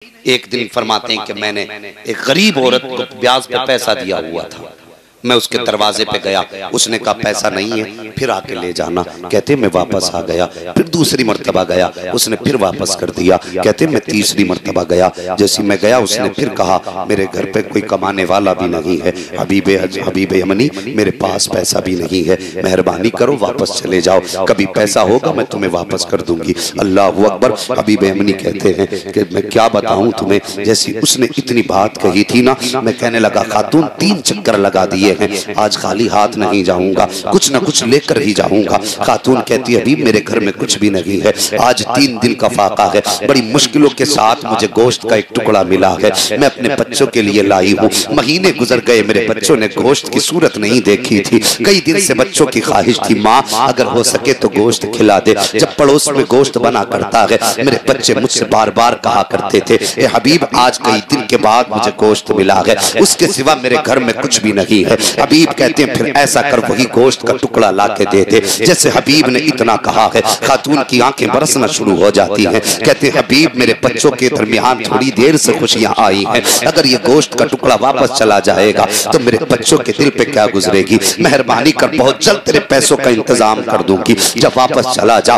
एक दिन फरमाते हैं कि मैंने एक गरीब औरत को ब्याज पे पैसा दिया हुआ था। मैं उसके दरवाजे पे गया, उसने कहा पैसा नहीं है, फिर आके ले जाना। कहते मैं वापस आ गया, फिर दूसरी मर्तबा गया, उसने फिर वापस कर दिया। कहते मैं तीसरी मर्तबा गया, जैसे मैं गया उसने फिर कहा मेरे घर पे कोई कमाने वाला भी नहीं है, हबीब यमनी मेरे पास पैसा भी नहीं है, मेहरबानी करो वापस चले जाओ, कभी पैसा होगा मैं तुम्हें वापस कर दूंगी। अल्लाह अकबर। हबीब यमनी कहते हैं कि मैं क्या बताऊं तुम्हें, जैसी उसने इतनी बात कही थी ना, मैं कहने लगा खातून 3 चक्कर लगा दिए हैं, आज खाली हाथ नहीं जाऊंगा, कुछ न कुछ लेकर ही जाऊंगा। खातून कहती है हबीब मेरे घर में कुछ भी नहीं है, आज 3 दिन का फाका है, बड़ी मुश्किलों के साथ मुझे गोश्त का एक टुकड़ा मिला है, मैं अपने बच्चों के लिए लाई हूँ। महीने गुजर गए, मेरे बच्चों ने गोश्त की सूरत नहीं देखी थी, कई दिन से बच्चों की ख्वाहिश थी माँ अगर हो सके तो गोश्त खिला दे। जब पड़ोस में गोश्त बना करता है, मेरे बच्चे मुझसे बार बार कहा करते थे ए हबीब आज कई दिन के बाद मुझे गोश्त मिला है, उसके सिवा मेरे घर में कुछ भी नहीं है। हबीब कहते हैं फिर ऐसा कर वही गोश्त का टुकड़ा ला के दे दे। जैसे हबीब ने इतना कहा है, खातून की आंखें बरसना शुरू हो जाती हैं। कहते हैं हबीब मेरे बच्चों के दरमियान थोड़ी देर से खुशियां आई हैं, अगर ये गोश्त का टुकड़ा वापस चला जाएगा तो मेरे बच्चों के दिल पे क्या गुजरेगी, मेहरबानी कर बहुत जल्द तेरे पैसों का इंतजाम कर दूंगी, जब वापस चला जा।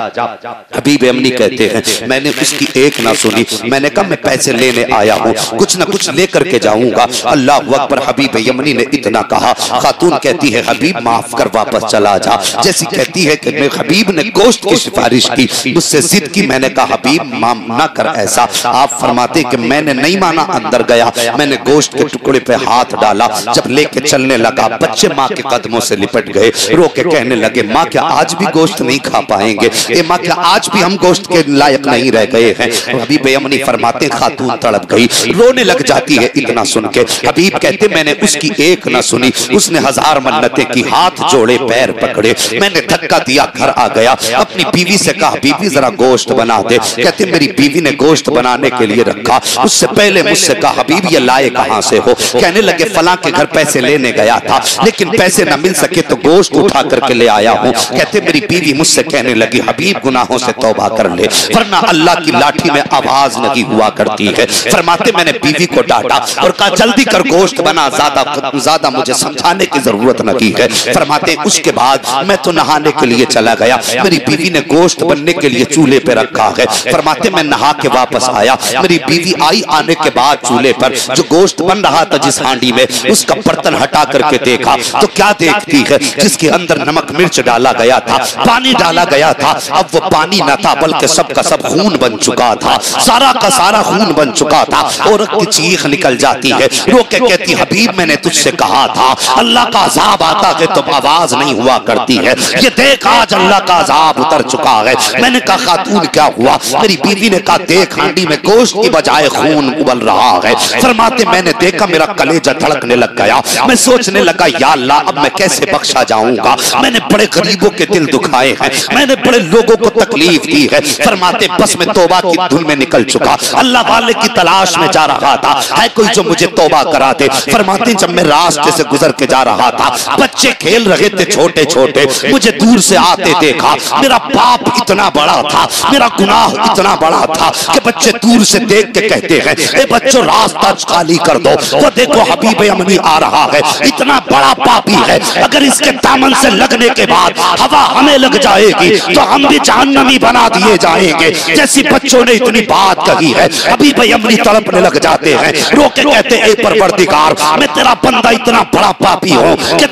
हबीब यमनी कहते हैं मैंने उसकी एक ना सुनी, मैंने कहा मैं पैसे लेने आया हूँ, कुछ न कुछ लेकर के जाऊंगा। अल्लाह अकबर। हबीब यमनी ने इतना कहा, खातून कहती है हबीब माफ कर वापस चला जा। जैसी कहती है कि मैं हबीब ने गोश्त की सिफारिश की, मुझसे जिद की, मैंने कहा हबीब ना कर ऐसा। आप फरमाते कि मैंने नहीं माना, अंदर गया, मैंने गोश्त के टुकड़े पे हाथ डाला, जब लेके चलने लगा बच्चे माँ के कदमों से लिपट गए, रो के कहने लगे माँ क्या आज भी गोश्त नहीं खा पाएंगे, ए माँ क्या आज भी हम गोश्त के लायक नहीं रह गए हैं। हबीब यमनी फरमाते खातून तड़प गई, रोने लग जाती है इतना सुन के। हबीब कहते मैंने उसकी एक ना सुनी, उसने 1000 मन्नतें की, हाथ जोड़े पैर पकड़े, मैंने धक्का दिया, घर आ गया, अपनी बीवी से कहा बीवी जरा गोश्त बना दे। कहते मेरी बीवी ने गोश्त बनाने के लिए रखा, उससे पहले मुझसे कहा हबीब ये लाए कहां से हो। कहने लगे फलां के घर पैसे लेने गया था, लेकिन पैसे न मिल सके तो गोश्त उठा करके ले आया हूँ। कहते मेरी बीवी मुझसे कहने लगी हबीब गुनाहों से तौबा कर ले, वरना अल्लाह की लाठी में आवाज नहीं हुआ करती है। फरमाते मैंने बीवी को डांटा और कहा जल्दी कर गोश्त बना, ज्यादा मुझे समझाने की जरूरत नहीं है। फरमाते उसके बाद मैं तो नहाने के लिए चला गया, मेरी बीवी ने गोश्त बनने के लिए चूल्हे पे रखा है। फरमाते मैं नहा के वापस आया, मेरी बीवी आई, आने के बाद चूल्हे पर जो गोश्त बन रहा था जिस हांडी में, उसका बर्तन हटा करके देखा तो क्या देखती है, जिसके अंदर नमक मिर्च डाला गया था, पानी डाला गया था, अब वो पानी न था बल्कि सब का सब खून बन चुका था, सारा का सारा खून बन चुका था। औरत की चीख निकल जाती है, रो के कहती हबीब मैंने तुझसे कहा था अल्लाह का अजाब आता है तो आवाज नहीं हुआ करती है, ये देख आज अल्लाह का अजाब उतर चुका है। मैंने कहा खातून क्या हुआ, मेरी बीवी ने कहा देख हांडी में गोश्त की बजाय खून उबल रहा है। फरमाते मैंने देखा मेरा कलेजा धड़कने लग गया, मैं सोचने लगा या अल्लाह अब मैं कैसे बख्शा जाऊंगा, मैंने बड़े गरीबों के दिल दुखाए हैं, मैंने बड़े लोगों को तकलीफ दी है। फरमाते बस मैं तौबा की धुन में निकल चुका, अल्लाह वाले की तलाश में जा रहा था, है कोई जो मुझे तौबा करा दे। फरमाते जब मैं रास्ते से गुजर के जा रहा था, बच्चे खेल रहे थे छोटे छोटे, मुझे दूर से आते देखा, मेरा पाप इतना बड़ा था, मेरा गुनाह इतना बड़ा था कि बच्चे दूर से देख के कहते हैं ए बच्चों रास्ता खाली कर दो, वो देखो हबीब यमनी आ रहा है, इतना बड़ा पापी है, अगर इसके दामन से लगने के बाद हवा हमें लग जाएगी तो हम भी जहन्नमी बना दिए जाएंगे। जैसी बच्चों ने इतनी बात कही है, हबीब यमनी तड़पने लग जाते हैं, रो के कहते ए परवरदिगार मैं तेरा बंदा इतना बड़ा पापी हूँ कि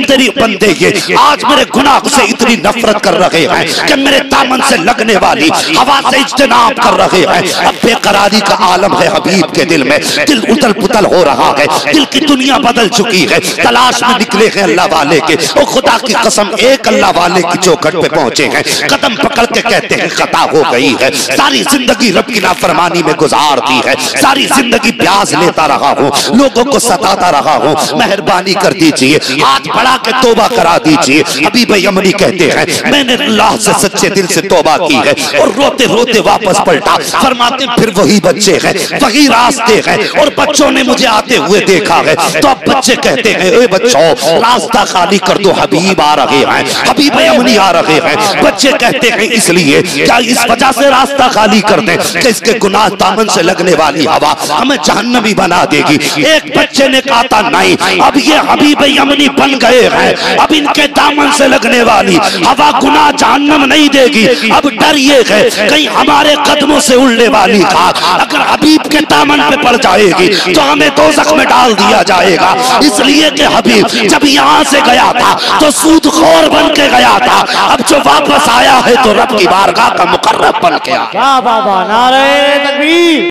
तेरी बंदे ये आज मेरे गुनाह से इतनी नफरत कर रहे हैं कि मेरे दामन से लगने वाली हवा से इज्तनाब कर रहे हैं। अब बेकरारी का आलम है हबीब के दिल में, दिल उतल पुतल हो रहा है, दिल की दुनिया बदल चुकी है, तलाश में निकले हैं अल्लाह वाले के, और खुदा की कसम एक अल्लाह वाले की चौखट पे पहुंचे हैं, कदम पकड़ के कहते हैं खता हो गई है, सारी जिंदगी रब की नाफरमानी में गुजार दी है, सारी जिंदगी ब्याज लेता रहा हूँ, लोगों को सताता रहा हूँ, मेहरबानी कर दीजिए हाथ बढ़ा के तौबा करा दीजिए। हबीब यमनी कहते हैं मैंने अल्लाह से सच्चे दिल से तौबा की है और रोते रोते वापस पलटा। फरमाते फिर वही बच्चे हैं, वही रास्ते हैं, और बच्चों ने मुझे आते हुए देखा है तो अब बच्चे कहते हैं ए बच्चों रास्ता खाली कर दो, हबीब आ रहे हैं, हबीब यमनी आ रहे हैं। बच्चे कहते हैं इसलिए क्या इस वजह से रास्ता खाली कर दें कि इसके गुनाह दामन से लगने वाली वाली हवा हमें जहन्नमी बना देगी। एक बच्चे ने कहा था नहीं, अब ये हबीब यमनी बन गए हैं, अब इनके दामन से लगने वाली हवा गुनाह जहन्नम नहीं देगी। अब डर ये है कहीं हमारे कदमों से उड़ने वाली खाक अगर हबीब के दामन पे पड़ जाएगी तो हमें दोज़ख में डाल दिया जाएगा। इसलिए कि हबीब जब यहाँ से गया था तो सूदखोर बन के गया था, अब जो वापस आया है तो रब की बारगाह का मुकर्रब बन के आया। नारे तकबीर।